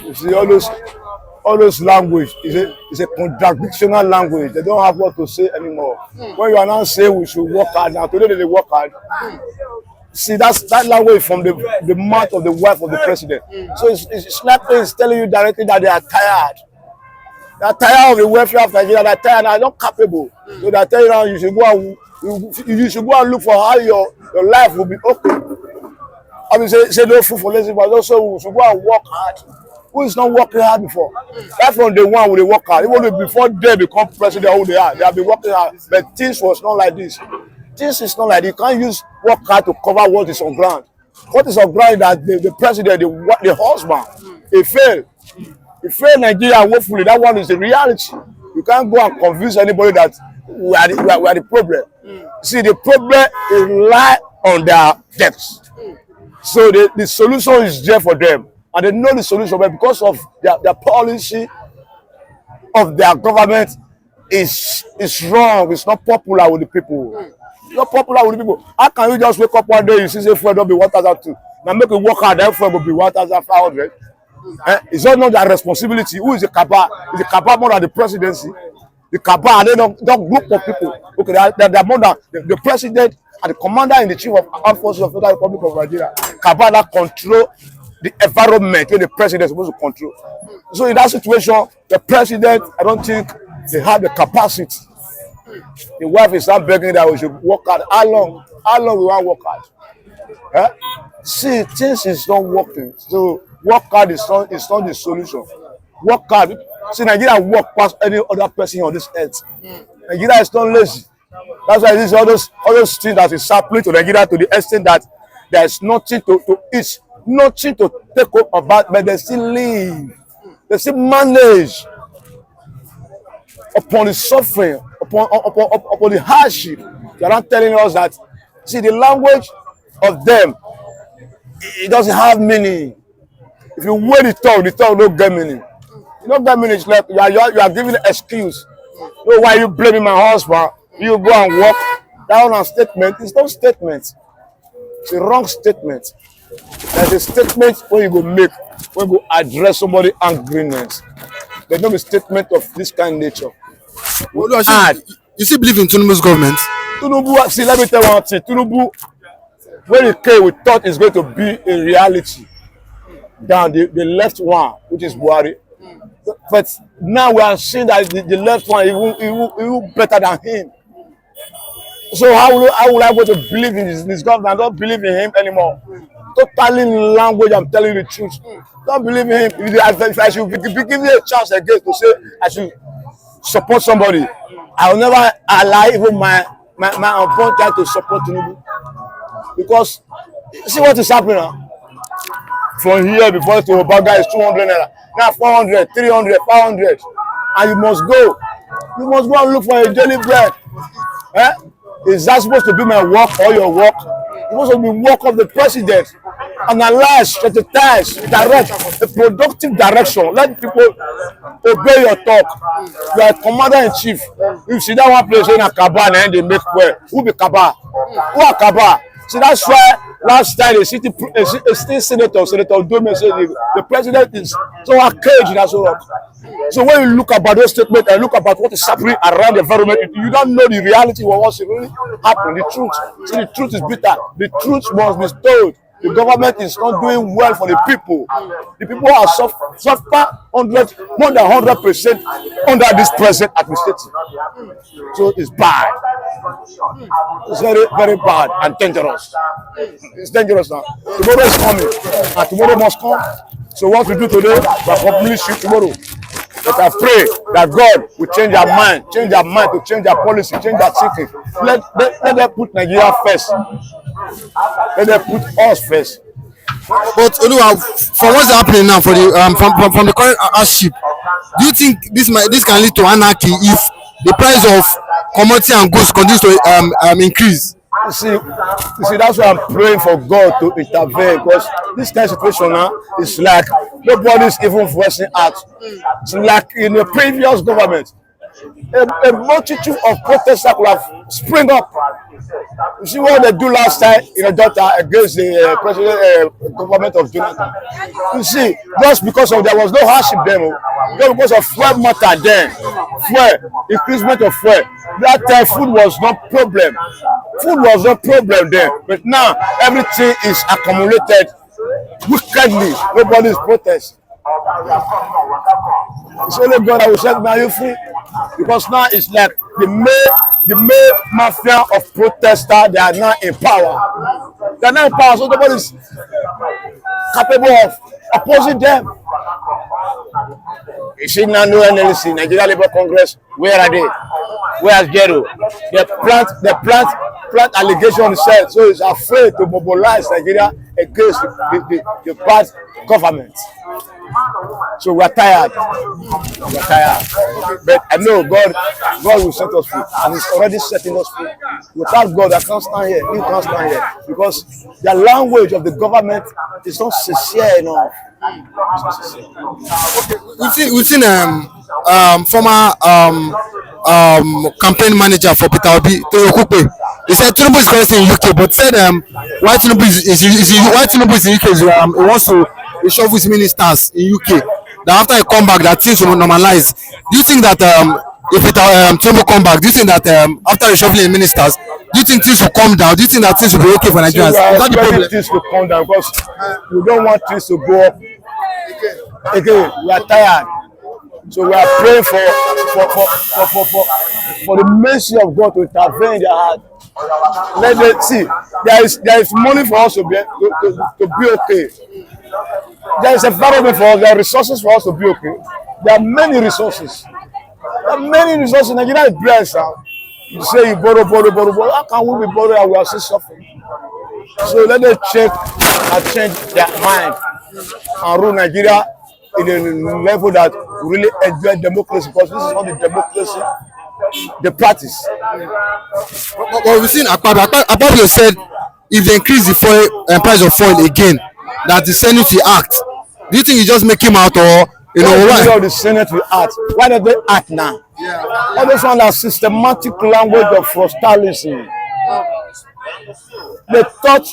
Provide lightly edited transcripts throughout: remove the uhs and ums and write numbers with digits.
You see, all those language is a contradictional language. They don't have what to say anymore. When you are now saying we should work hard, now today they work hard. See, that language from the mouth of the wife of the president. So it's like it's telling you directly that they are tired. They are tired of the welfare of Nigeria. They are tired. They are not capable. So they are telling you now you should go and look for how your life will be okay. I mean, say no food for lazy, but also we should go and work hard. Who is not working hard before? That's from the one who they work hard. Even before they become president, who they are, they have been working hard. But things was not like this. This is not like this. You can't use work hard to cover what is on ground. What is on ground is that the president, the husband, he failed. He failed Nigeria, and hopefully that one is the reality. You can't go and convince anybody that we are the problem. See, the problem is lie on their debts. So the solution is there for them. And they know the solution, but because of their policy of their government is wrong. It's not popular with the people. It's not popular with the people. How can you just wake up one day, you see say fuel don't be 1,002? Now make it work hard, then fuel will be 1,500. It's not their responsibility. Who is the Kaba? Is the Kaba more than the presidency? The Kaba, and they don't group of people. Okay, they're more than the president and the commander in the chief of armed forces of the Federal Republic of Nigeria. Kaba that control the environment when the president is supposed to control. So in that situation, the president, I don't think they have the capacity. The wife is not begging that we should work hard. How long? How long we want to work hard? See, things is not working. So work hard is not the solution. Work hard. See, Nigeria work past any other person on this earth. Nigeria is not lazy. That's why this all those things that is happening to Nigeria to the extent that there is nothing to eat. Nothing to take up about, but they still live. They still manage upon the suffering, upon the hardship. They are not telling us that. See, the language of them, it doesn't have meaning. If you wear the tongue don't get meaning. You don't get meaning. It's like you are giving an excuse. No, why you blaming my husband? You go and walk down a statement. It's no statement. It's a wrong statement. There's a statement when you go make, when you go address somebody angriness. There's no statement of this kind of nature. You still believe in Tinubu's government? Tinubu, see, let me tell you one thing. Tinubu, when he came, we thought it's going to be a reality. Down the left one, which is Buhari. But now we are seeing that the left one even better than him. So how will I go to believe in this government? I don't believe in him anymore. Totally in language, I'm telling you the truth. Don't believe in him. If I should be given a chance again to say I should support somebody, I will never allow even my unborn child to support Tinubu. Because see what is happening now. From here before to Obaga is 200 naira. Now 400, 300, 500. And you must go. You must go and look for a daily bread. Is that supposed to be my work or your work? It's supposed to be work of the president. Analyze, strategize, direct, a productive direction. Let people obey your talk. You are a commander-in-chief. You see that one place in a Kaba and they make well. Who be Kaba? Who are Kaba? See, that's why last time a state senator, Senator Dome, said the president is so archaic in Aso. So when you look about those statements and look about what is happening around the environment, you don't know the reality of what's really happening, the truth. So the truth is bitter. The truth must be told. The government is not doing well for the people. The people are suffer more than 100% under this present administration. So it's bad. It's very, very bad and dangerous. It's dangerous now. Tomorrow is coming, and tomorrow must come. So what we do today, we accomplish it tomorrow. But I pray that God will change our mind to change their policy, change their thinking. Let them put Nigeria first. Let them put us first. But for what's happening now, for the from the current hardship, do you think this can lead to anarchy if the price of commodity and goods continues to increase? You see, that's why I'm praying for God to intervene, because this kind of situation now is like nobody's even voicing out. It's like in the previous government, a multitude of protesters could have spring up You see what they do last time in a daughter against the president government of Jonathan. You see, just because of there was no hardship then, just because of fuel matter then, fuel increasement of fuel. That time food was not problem. Food was not problem then, but now everything is accumulated wickedly. Nobody is protesting. It's only God that will set you free, because now it's like the main mafia of protesters, they are now in power. They are now in power, so nobody is capable of opposing them. You see now no NLC, Nigeria Labour Congress, where are they? Where is Gero? They plant allegation itself, so it's afraid to mobilize Nigeria against the bad government. So we're tired. We're tired. But I know God will set us free, and He's already setting us free. Without God, I can't stand here. You can't stand here, because the language of the government is not sincere enough. We've seen former campaign manager for Peter Obi, Toyokupe. He said Tinubu is based in UK, but said why Tinubu is in UK is he wants to reshuffle his ministers in UK. That after he come back, that things will normalize. Do you think that if Tinubu come back, do you think that after reshuffling ministers, do you think things will calm down? Do you think that things will be okay for Nigerians? So is that the problem? Things will calm down, because we don't want things to go up. Again, we are tired. So we are praying for the mercy of God to intervene in their heart. Let them see. There is money for us to be okay. There is environment for us. There are resources for us to be okay. There are many resources. Nigeria is blessed. You say you borrow. How can we be borrowing and we are still suffering? So let them change their mind and rule Nigeria in a level that really enjoy democracy, because this is not the democracy they practice. But we've seen Akpabio said if they increase the price of oil again, that the Senate will act. Do you think you just make him out, or why? The Senate will act. Why don't they act now? Yeah. All this one are systematic language of frustration. They thought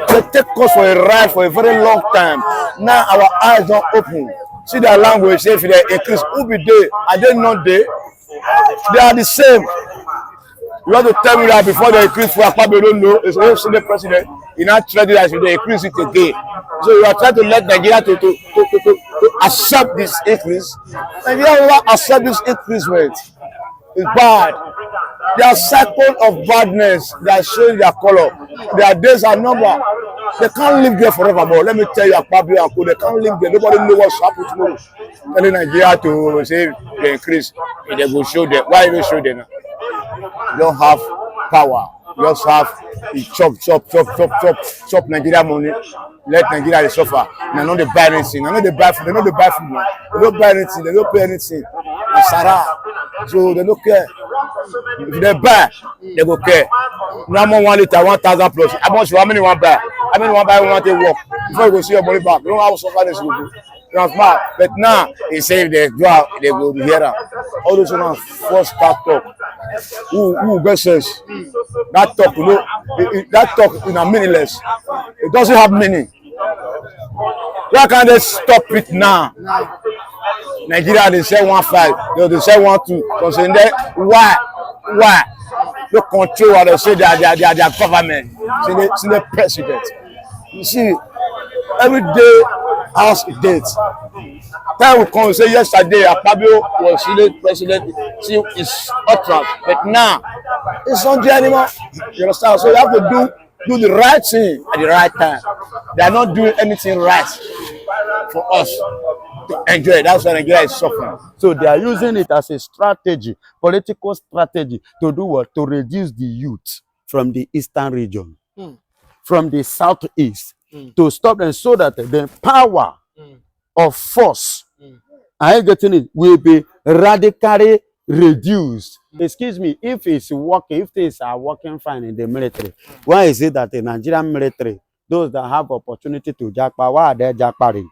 they take us for a ride for a very long time. Now our eyes don't open. See their language, if they increase, who be they? Are they not they? They are the same. You want to tell me that before they increase for Akpabio, don't know, it's a Senate president, you're not trying to they increase it again. So you are trying to let Nigeria to accept this increase. Nigeria will not accept this increase rate. It's bad. Their cycle of badness, they are showing their color. Their days are numbered. They can't live there forever, but let me tell you, Akpabio and Co, they can't live there. Nobody knows what's happening tomorrow. Telling Nigeria to say they increase, they will show them. Why even show them? You don't have power. You just have chop Nigeria money. Let Nigeria suffer. They know they buy anything. They know they buy food. They know they buy food now. They don't buy anything. They don't pay anything. It's Sarah. So they don't care. If they buy, they go care. No more 1 liter, 1,000 plus. How many want buy? How many want buy? We want to work before you go see your money back. You don't have suffer this. Transfer. But now he say if they go out, they go here. All those ones first start talk. Who versus that talk? You know, that talk is meaningless. It doesn't have meaning. Why can't they stop it now? Nigeria, they say 1.5, they say 1.2. So there, why? They control what they say they are their government. See the president. You see, every day has a date. Time will come and say yesterday Akpabio was Senate president. See, it's utterance. But now it's not there anymore. You understand? So you have to do the right thing at the right time. They are not doing anything right for us to enjoy. That's why Nigeria is suffering. So they are using it as a strategy, political strategy, to do what? To reduce the youth from the eastern region, from the southeast, to stop them, so that the power of force, are you getting it, will be radically reduced. Excuse me, if it's working, if things are working fine in the military, why is it that the Nigerian military, those that have opportunity to jackpot, why are they jackpotting?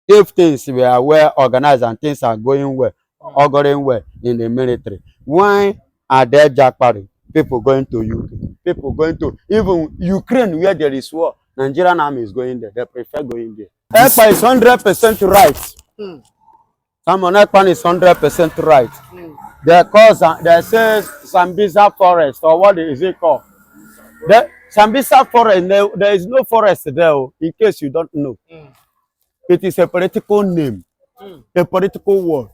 If things were well organized and things are going well, in the military, why are they jackpotting? people going to UK, people going to even Ukraine where there is war. Nigerian army is going there. They prefer going there. Ekpa is 100% right. Simon Ekpa is 100% right. They call they say Sambisa forest, or what is it called? The Sambisa forest, there is no forest there, in case you don't know. It is a political name, a political word.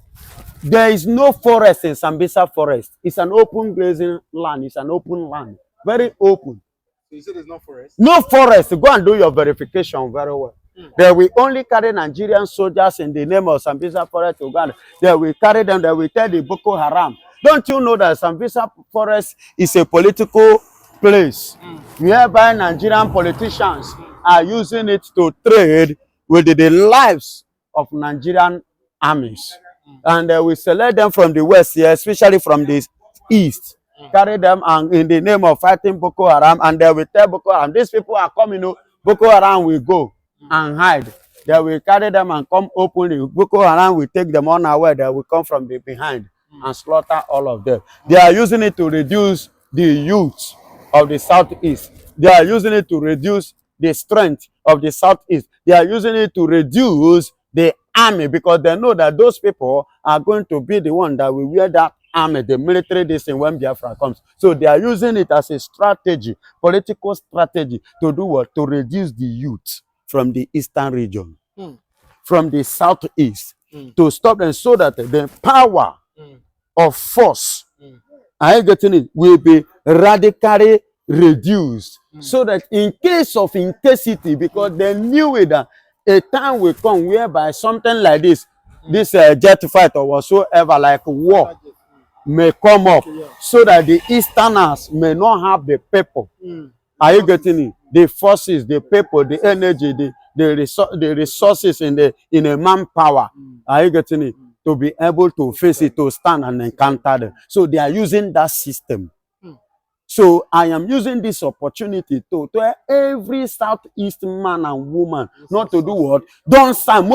There is no forest in Sambisa forest. It's an open grazing land. It's an open land. Very open. So you said there's no forest? No forest. Go and do your verification very well. They will only carry Nigerian soldiers in the name of Sambisa forest to Uganda. They will carry them. They will tell the Boko Haram. Don't you know that Sambisa forest is a political place whereby Nigerian politicians are using it to trade with the lives of Nigerian armies. And we select them from the west here, especially from the east. Carry them and in the name of fighting Boko Haram, and they will tell Boko Haram, these people are coming, Boko Haram will go and hide. They will carry them and come openly. Boko Haram will take them unaware. They will come from the behind and slaughter all of them. They are using it to reduce the youth of the southeast. They are using it to reduce the strength of the southeast. They are using it to reduce the army, because they know that those people are going to be the one that will wear that army, the military this thing, when Biafra comes. So they are using it as a strategy, political strategy, to do what? To reduce the youth from the eastern region, from the southeast, to stop them, so that the power of force, are you getting it, will be radically reduced, so that in case of incasity, because they knew it, that a time will come whereby something like this jet fight or whatsoever, like war, may come up, so that the easterners may not have the people. Are you getting it? The forces, the people, the energy, the resources in a manpower. Are you getting it? To be able to face it, to stand and encounter them. So they are using that system. So I am using this opportunity to every southeast man and woman not to do what? Don't stand.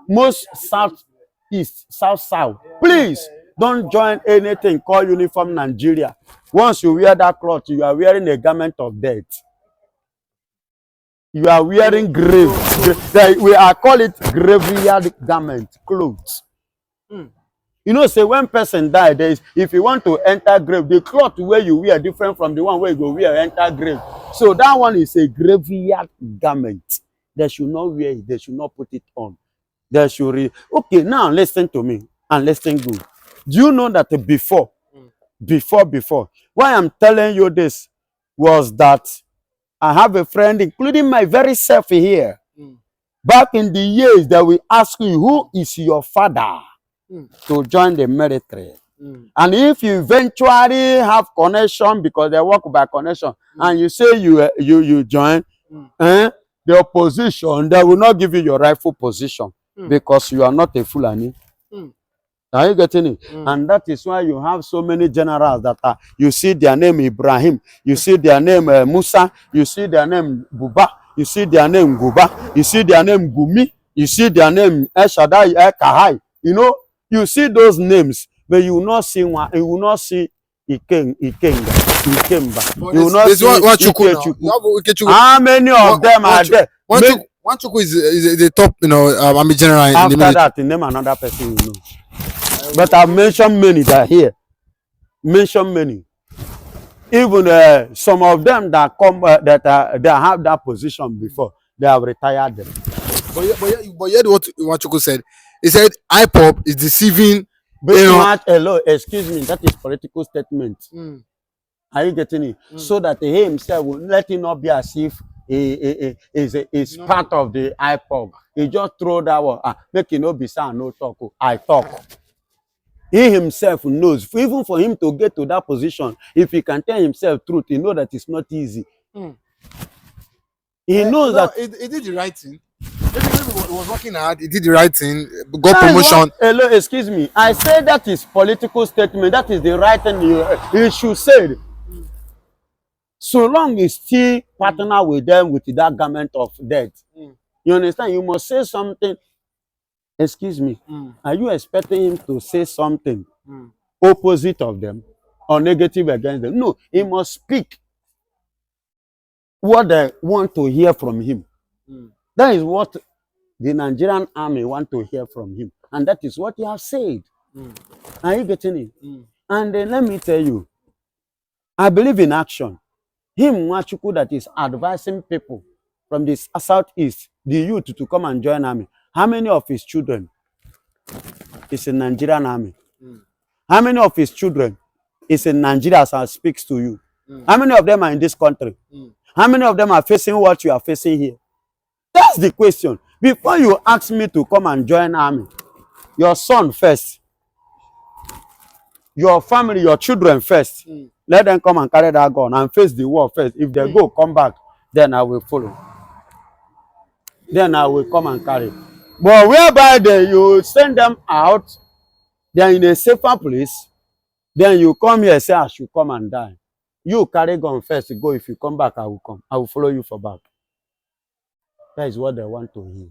Most southeast, south. Please don't join anything called Uniform Nigeria. Once you wear that cloth, you are wearing a garment of death. You are wearing grave. We are call it graveyard garment, clothes. You know, say when person die, there is, if you want to enter grave, the cloth where you wear different from the one where you go wear enter grave. So that one is a graveyard garment. They should not wear it. They should not put it on. They should okay, now listen to me and listen good. Do you know that before, why I'm telling you this was that I have a friend, including my very self here. Back in the years, that we ask you, who is your father? To join the military. And if you eventually have connection, because they work by connection, and you say you join, the opposition, they will not give you your rightful position, because you are not a Fulani. Are you getting it? And that is why you have so many generals that are, you see their name Ibrahim, you see their name Musa, you see their name Buba, you see their name Guba, you see their name Gumi, you see their name Eshadai, Kahai. You know, you see those names, but you will not see one. You will not see Ikemba. You will not see Ikechukwu. How many of them are there? One Chukwu is the top, army general. After that, name another person you know. But I've mentioned many that are here. Mention many. Even some of them that come that have that position before, they have retired them. But yet what Chukwu said, he said IPOB is deceiving. Hello, excuse me, that is political statement. Are you getting it? So that he himself will let it not be as if he is part of the IPOB. He just throw that one, make it no be sound, no talk. I talk. He himself knows, even for him to get to that position, if he can tell himself truth, he knows that it's not easy. He knows that he did the right thing. Maybe he was working hard, he did the right thing, got promotion. Hello, excuse me. I say that is political statement. That is the right thing you should say. So long as still partner with them with that garment of death. You understand? You must say something. Excuse me. Are you expecting him to say something opposite of them? or negative against them. No, he must speak what they want to hear from him. That is what the Nigerian army want to hear from him. And that is what he has said. Are you getting it? And then let me tell you, I believe in action. Him, Nwachukwu, that is advising people from the southeast, the youth, to come and join army. How many of his children is in Nigerian army? How many of his children is in Nigeria as I speaks to you? How many of them are in this country? How many of them are facing what you are facing here? That's the question. Before you ask me to come and join army, your son first, your family, your children first, let them come and carry that gun and face the war first. If they go, come back, then I will follow. Then I will come and carry. But whereby you send them out, they're in a safer place, then you come here and say, I should come and die. You carry gun first, go. If you come back, I will come. I will follow you for back. That is what they want to hear.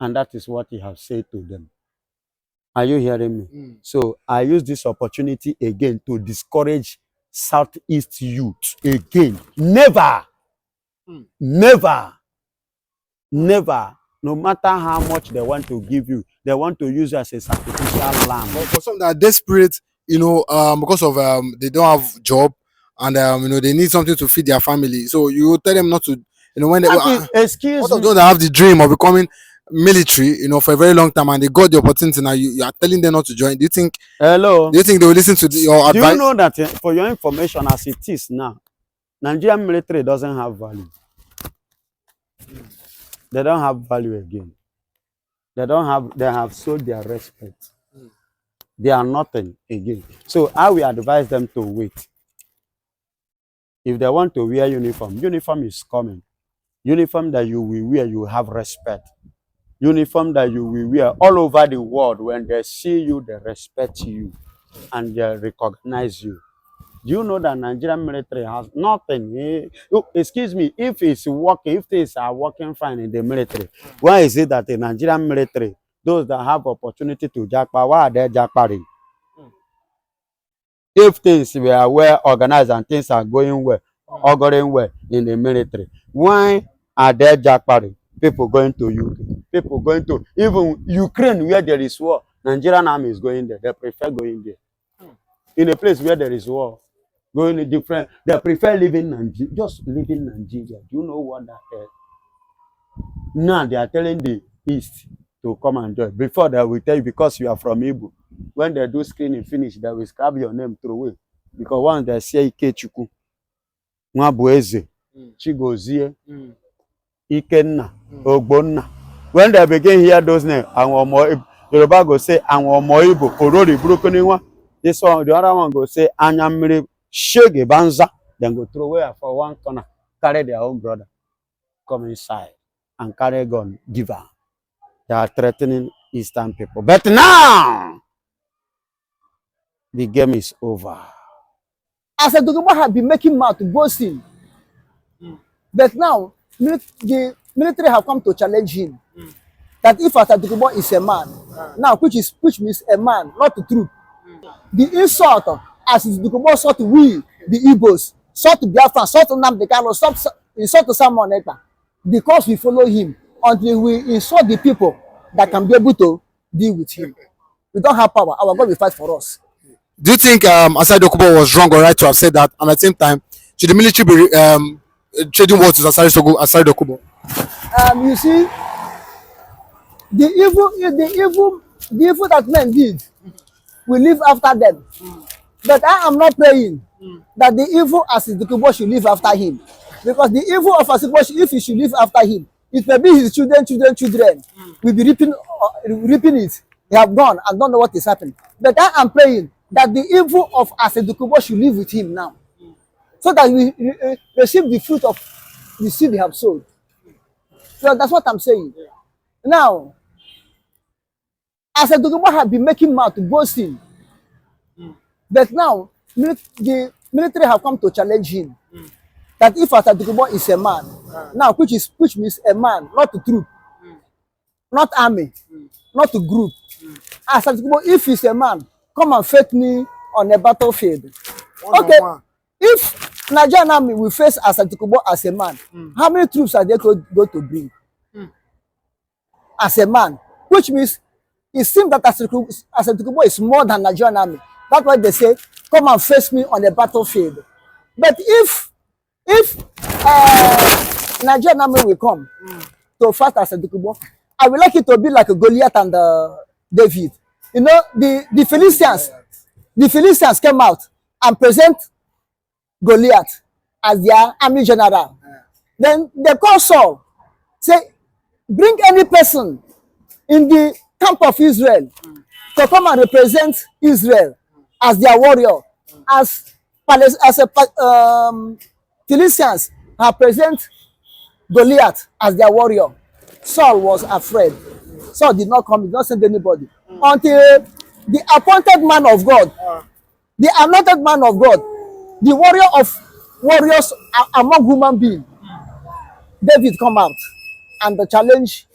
And that is what he has said to them. Are you hearing me? So I use this opportunity again to discourage Southeast youth again. Never, never, never, no matter how much they want to give you, they want to use you as a sacrificial lamb. For some that are desperate, because of they don't have job and they need something to feed their family. So you tell them not to, when they excuse me, me, those that have the dream of becoming military, for a very long time, and they got the opportunity now, you are telling them not to join. Do you think? Hello. Do you think they will listen to your advice? Do you know that for your information, as it is now, Nigerian military doesn't have value. They don't have value again. They have sold their respect. They are nothing again. So I will advise them to wait. If they want to wear uniform, uniform is coming. Uniform that you will wear, you have respect. Uniform that you will wear all over the world. When they see you, they respect you and they recognize you. Do you know that Nigerian military has nothing? Excuse me, if things are working fine in the military, why is it that the Nigerian military, those that have opportunity to jackpot, why are they jackpotting? If things were well organized and things are going well, in the military, why are they jackpotting? People going to UK, people going to even Ukraine where there is war. Nigerian army is going there. They prefer going there. In a place where there is war, going to different, they prefer living Nigeria, just living Nigeria. Do you know what that is? Now they are telling the East to come and join. Before they will tell you because you are from Igbo. When they do screening finish, they will scrap your name through away. Because once they say Ikechukwu, Nwabueze, Chigozie, Ikenna, Ogbonna. When they begin hear those names, Yoruba go say, Igbo, Korori, Brukoniwa. This one, the other one go say, Anyamiri, Shege, Banza. Then go throw away for one corner, carry their own brother, come inside, and carry gun, give her. They are threatening Eastern people. But now, the game is over. As Duguma had been making mouth boasting, but now the military have come to challenge him. That if Duguma is a man, now which means a man, not the truth. The insult as Duguma sought we, the Igbos, sought biafra, sought nnamdikanu, insult to someone ekpa, because we follow him until we insult the people that can be able to deal with him. We don't have power. Our God will fight for us. Do you think Asai Dokubo was wrong or right to have said that? And at the same time, should the military be trading words with Asai Dokubo? You see, the evil that men did, we live after them. But I am not praying that the evil as Dokubo should live after him, because the evil of Asai, if he should live after him, it may be his children will be reaping it. They have gone and don't know what is happening. But I am praying that the evil of Asai Dokubo should live with him now, so that we receive the fruit of the seed we have sowed. So that's what I'm saying. Now, Asai Dokubo have been making mouth boasting, but now the military have come to challenge him. That if Asai Dokubo is a man, now which means a man, not the troop, not army, not the group. Asai Dokubo, if he's a man, come and fight me on a battlefield. Okay, if Nigerian army will face Asantekubo as a man, how many troops are they going to bring? As a man, which means it seems that Asantekubo is more than Nigerian army. That's why they say, come and face me on the battlefield. But if Nigerian army will come to fight Asantekubo, I would like it to be like a Goliath and David. You know, the Philistines came out and present Goliath as their army general. Then they call Saul, say, bring any person in the camp of Israel to come and represent Israel as their warrior, as Philistines have present Goliath as their warrior. Saul was afraid. Saul did not come, did not send anybody. Until the appointed man of God, the anointed man of God, the warrior of warriors among human beings, David come out and the challenge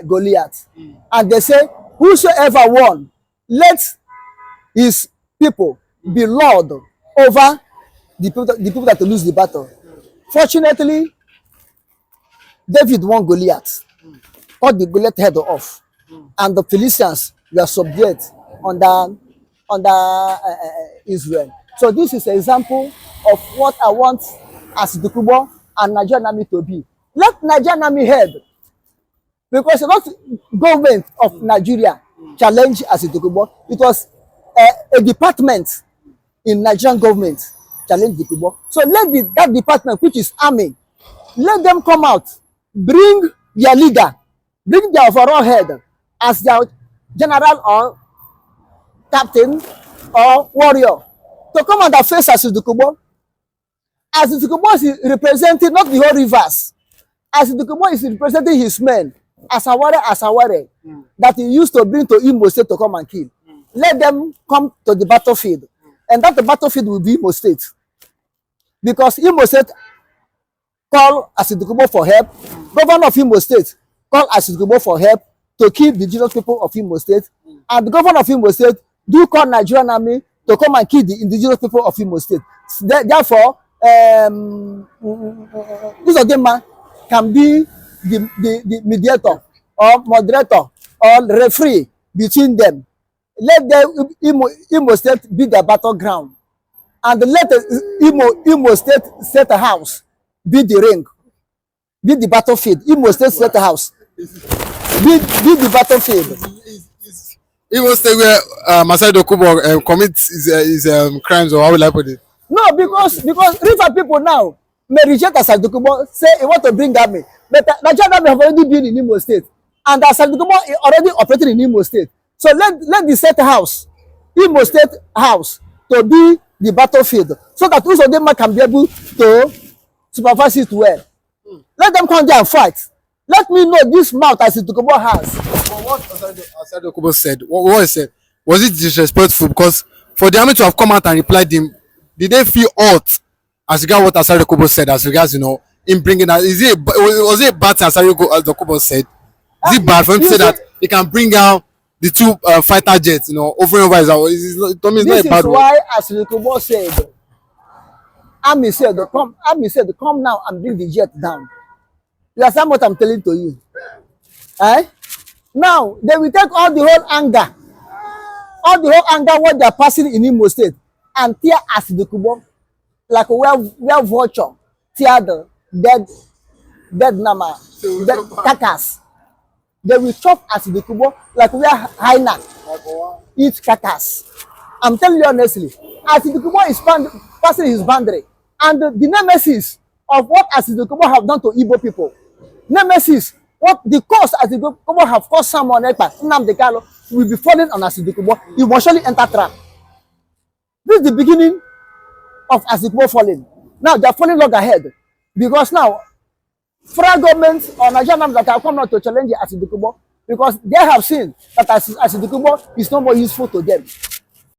Goliath. And they say, whosoever won, let his people be lord over the people that lose the battle. Fortunately, David won Goliath, cut the Goliath head off, and the Philistines were subdued under Israel. So this is an example of what I want Asantekubo and Nigerian army to be. Let Nigerian army head, because not government of Nigeria challenge Asantekubo. It was a department in Nigerian government challenge Asantekubo. So let that department, which is army, let them come out, bring their leader, bring their overall head as their general or captain or warrior to come and face Asantekubo. Asantekubo is representing not the whole rivers. Asantekubo is representing his men as a warrior that he used to bring to Imo State to come and kill. Let them come to the battlefield, and that the battlefield will be Imo State, because Imo State call Asantekubo for help. Governor of Imo State call Asantekubo for help to kill the indigenous people of Imo State, and the governor of Imo State do call Nigerian army to come and kill the indigenous people of Imo State. Therefore, this of them can be the mediator or moderator or referee between them. Let the Imo State be the battleground, and let the Imo State house be the ring, be the battlefield. Imo State house be the battlefield. Imo State where Asantekubo commits his crimes, or how will I put it? No, because river people now may reject Asantekubo, say he want to bring army, but Nigerian army have already been in Imo State, and Asantekubo already operating in Imo State. So let the state house, Imo State house, to be the battlefield, so that those of them can be able to supervise it well. Let them come there and fight. Let me know this mouth Asantekubo has. But what Asantekubo said, what he said, was it disrespectful? Because for the army to have come out and replied him, did they feel hurt as regards what Asantekubo said, as regards, in bringing out? Was it a bad thing Asantekubo said? Is it bad for him to say that he can bring out the two fighter jets, over and over? It's not a bad word. Why Asantekubo said, army said, come now and bring the jet down. You understand what I'm telling to you? Now they will take all the whole anger what they are passing in Imo State, and tear Asantekubo like where vulture tear the dead nama, dead carcass. They will chop Asantekubo like where hyena eat carcass. I'm telling you honestly, Asantekubo is passing his boundary, and the nemesis of what Asantekubo have done to Igbo people, nemesis, what the cause Asantekubo have caused someone, ekpa, nnamdikanu, will be falling on Asantekubo. He will surely enter trap. This is the beginning of Asantekubo falling. Now they are falling log ahead, because now federal government or Nigerian army that have come out to challenge Asantekubo, because they have seen that Asantekubo is no more useful to them.